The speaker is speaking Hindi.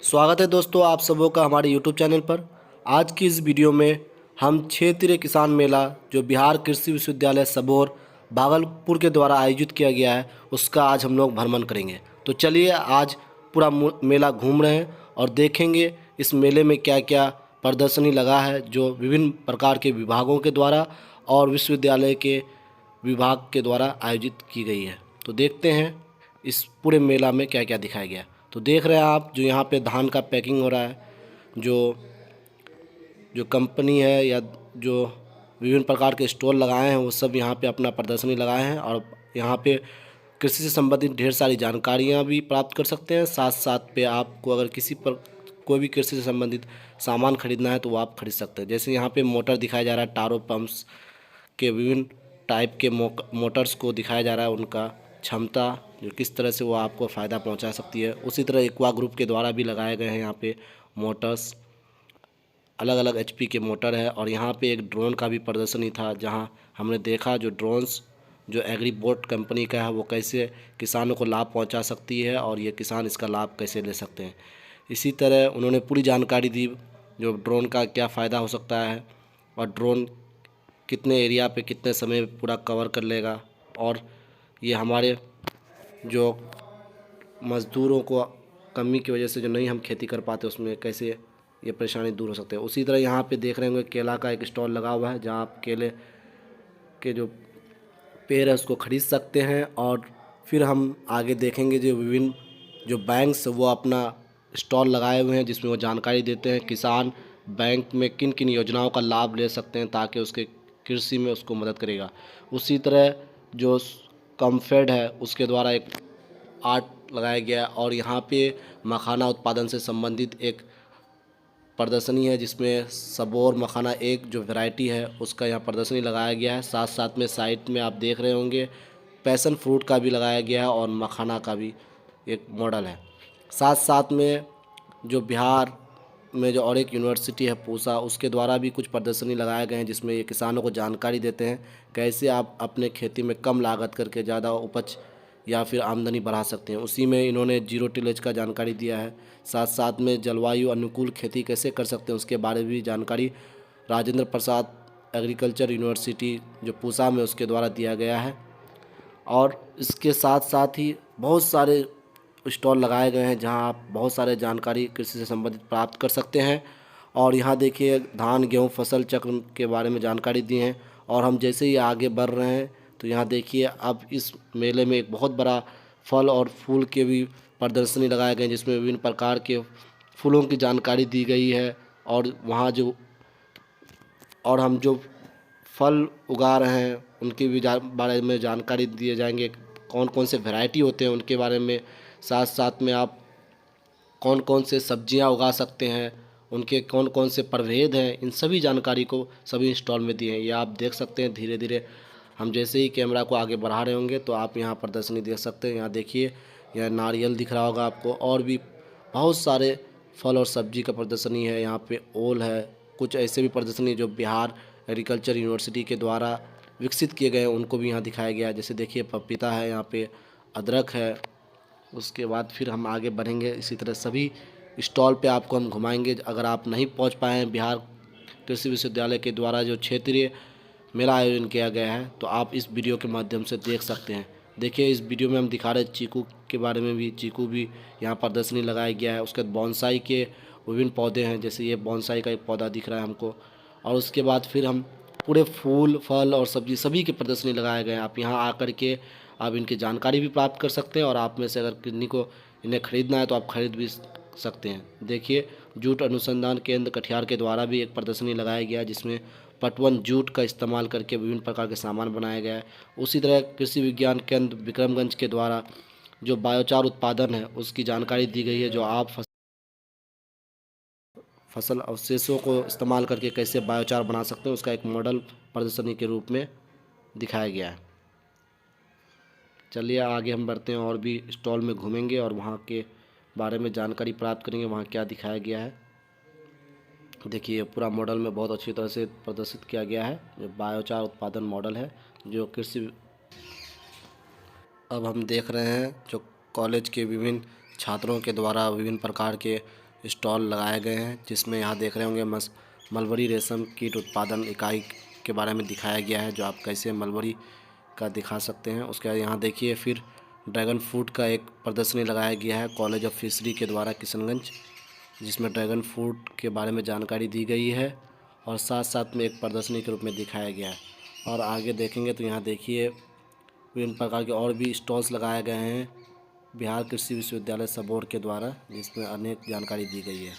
स्वागत है दोस्तों आप सबों का हमारे यूट्यूब चैनल पर। आज की इस वीडियो में हम क्षेत्रीय किसान मेला जो बिहार कृषि विश्वविद्यालय सबौर भागलपुर के द्वारा आयोजित किया गया है उसका आज हम लोग भ्रमण करेंगे। तो चलिए आज पूरा मेला घूम रहे हैं और देखेंगे इस मेले में क्या क्या प्रदर्शनी लगा है जो विभिन्न प्रकार के विभागों के द्वारा और विश्वविद्यालय के विभाग के द्वारा आयोजित की गई है। तो देखते हैं इस पूरे मेला में क्या क्या दिखाया गया। तो देख रहे हैं आप जो यहाँ पे धान का पैकिंग हो रहा है, जो जो कंपनी है या जो विभिन्न प्रकार के स्टॉल लगाए हैं वो सब यहाँ पे अपना प्रदर्शनी लगाए हैं और यहाँ पे कृषि से संबंधित ढेर सारी जानकारियाँ भी प्राप्त कर सकते हैं। साथ साथ पे आपको अगर किसी पर कोई भी कृषि से संबंधित सामान खरीदना है तो वो आप खरीद सकते हैं। जैसे यहाँ पे मोटर दिखाया जा रहा है, टारो पंप्स के विभिन्न टाइप के मोटर्स को दिखाया जा रहा है, उनका क्षमता जो किस तरह से वो आपको फ़ायदा पहुंचा सकती है। उसी तरह एक्वा ग्रुप के द्वारा भी लगाए गए हैं यहाँ पे मोटर्स, अलग अलग एचपी के मोटर है। और यहाँ पे एक ड्रोन का भी प्रदर्शनी था जहाँ हमने देखा जो ड्रोन्स जो एग्री बोट कंपनी का है वो कैसे किसानों को लाभ पहुँचा सकती है और ये किसान इसका लाभ कैसे ले सकते हैं। इसी तरह उन्होंने पूरी जानकारी दी जो ड्रोन का क्या फ़ायदा हो सकता है और ड्रोन कितने एरिया पे कितने समय पूरा कवर कर लेगा और ये हमारे जो मज़दूरों को कमी की वजह से जो नहीं हम खेती कर पाते उसमें कैसे ये परेशानी दूर हो सकते हैं। उसी तरह यहाँ पे देख रहे होंगे केला का एक स्टॉल लगा हुआ है जहाँ आप केले के जो पेड़ है उसको खरीद सकते हैं। और फिर हम आगे देखेंगे जो विभिन्न जो बैंक्स वो अपना स्टॉल लगाए हुए हैं जिसमें वो जानकारी देते हैं किसान बैंक में किन किन योजनाओं का लाभ ले सकते हैं ताकि उसके कृषि में उसको मदद करेगा। उसी तरह जो कॉम्फेड है उसके द्वारा एक आर्ट लगाया गया और यहाँ पे मखाना उत्पादन से संबंधित एक प्रदर्शनी है जिसमें सबौर मखाना एक जो वैरायटी है उसका यहाँ प्रदर्शनी लगाया गया है। साथ साथ में साइड में आप देख रहे होंगे पैशन फ्रूट का भी लगाया गया है और मखाना का भी एक मॉडल है। साथ साथ में जो बिहार में जो और एक यूनिवर्सिटी है पूसा उसके द्वारा भी कुछ प्रदर्शनी लगाए गए हैं जिसमें ये किसानों को जानकारी देते हैं कैसे आप अपने खेती में कम लागत करके ज़्यादा उपज या फिर आमदनी बढ़ा सकते हैं। उसी में इन्होंने जीरो टिलेज का जानकारी दिया है। साथ साथ में जलवायु अनुकूल खेती कैसे कर सकते हैं उसके बारे में भी जानकारी राजेंद्र प्रसाद एग्रीकल्चर यूनिवर्सिटी जो पूसा में उसके द्वारा दिया गया है। और इसके साथ साथ ही बहुत सारे स्टॉल लगाए गए हैं जहां आप बहुत सारे जानकारी कृषि से संबंधित प्राप्त कर सकते हैं। और यहाँ देखिए धान गेहूँ फसल चक्र के बारे में जानकारी दी है। और हम जैसे ही आगे बढ़ रहे हैं तो यहाँ देखिए अब इस मेले में एक बहुत बड़ा फल और फूल के भी प्रदर्शनी लगाए गए हैं जिसमें विभिन्न प्रकार के फूलों की जानकारी दी गई है। और वहाँ जो और हम जो फल उगा रहे हैं उनके भी बारे में जानकारी दिए जाएंगे, कौन कौन से वैरायटी होते हैं उनके बारे में। साथ साथ में आप कौन कौन से सब्जियां उगा सकते हैं, उनके कौन कौन से प्रभेद हैं, इन सभी जानकारी को सभी स्टॉल में दिए हैं। ये आप देख सकते हैं धीरे धीरे हम जैसे ही कैमरा को आगे बढ़ा रहे होंगे तो आप यहाँ प्रदर्शनी देख सकते हैं। यहाँ देखिए यहाँ नारियल दिख रहा होगा आपको और भी बहुत सारे फल और सब्जी का प्रदर्शनी है। यहाँ पे ओल है, कुछ ऐसे भी प्रदर्शनी जो बिहार एग्रीकल्चर यूनिवर्सिटी के द्वारा विकसित किए गए हैं उनको भी यहाँ दिखाया गया है। जैसे देखिए पपीता है, यहाँ पे अदरक है। उसके बाद फिर हम आगे बढ़ेंगे, इसी तरह सभी स्टॉल पे आपको हम घुमाएंगे। अगर आप नहीं पहुँच पाए हैं बिहार कृषि विश्वविद्यालय के द्वारा जो क्षेत्रीय मेला आयोजन किया गया है तो आप इस वीडियो के माध्यम से देख सकते हैं। देखिए इस वीडियो में हम दिखा रहे हैं चीकू के बारे में भी, चीकू भी यहाँ प्रदर्शनी लगाया गया है। उसके बाद बोनसाई के विभिन्न पौधे हैं, जैसे ये बोनसाई का एक पौधा दिख रहा है हमको। और उसके बाद फिर हम पूरे फूल फल और सब्जी सभी के प्रदर्शनी लगाए गए हैं। आप यहाँ आकर के आप इनकी जानकारी भी प्राप्त कर सकते हैं और आप में से अगर किन्हीं को इन्हें ख़रीदना है तो आप खरीद भी सकते हैं। देखिए जूट अनुसंधान केंद्र कटिहार के द्वारा भी एक प्रदर्शनी लगाया गया जिसमें पटवन जूट का इस्तेमाल करके विभिन्न प्रकार के सामान बनाया गया है। उसी तरह कृषि विज्ञान केंद्र विक्रमगंज के द्वारा जो बायोचार उत्पादन है उसकी जानकारी दी गई है, जो आप फसल अवशेषों को इस्तेमाल करके कैसे बायोचार बना सकते हैं उसका एक मॉडल प्रदर्शनी के रूप में दिखाया गया है। चलिए आगे हम बढ़ते हैं और भी स्टॉल में घूमेंगे और वहाँ के बारे में जानकारी प्राप्त करेंगे वहाँ क्या दिखाया गया है। देखिए पूरा मॉडल में बहुत अच्छी तरह से प्रदर्शित किया गया है, जो बायोचार उत्पादन मॉडल है जो कृषि। अब हम देख रहे हैं जो कॉलेज के विभिन्न छात्रों के द्वारा विभिन्न प्रकार के स्टॉल लगाए गए हैं, जिसमें यहाँ देख रहे होंगे मलबरी रेशम कीट उत्पादन इकाई के बारे में दिखाया गया है, जो आप कैसे मलबरी का दिखा सकते हैं। उसके बाद यहाँ देखिए फिर ड्रैगन फ्रूट का एक प्रदर्शनी लगाया गया है कॉलेज ऑफ फिशरी के द्वारा किशनगंज, जिसमें ड्रैगन फ्रूट के बारे में जानकारी दी गई है और साथ साथ में एक प्रदर्शनी के रूप में दिखाया गया है। और आगे देखेंगे तो यहाँ देखिए विभिन्न प्रकार के और भी स्टॉल्स लगाए गए हैं बिहार कृषि विश्वविद्यालय सबौर के द्वारा, जिसमें अनेक जानकारी दी गई है।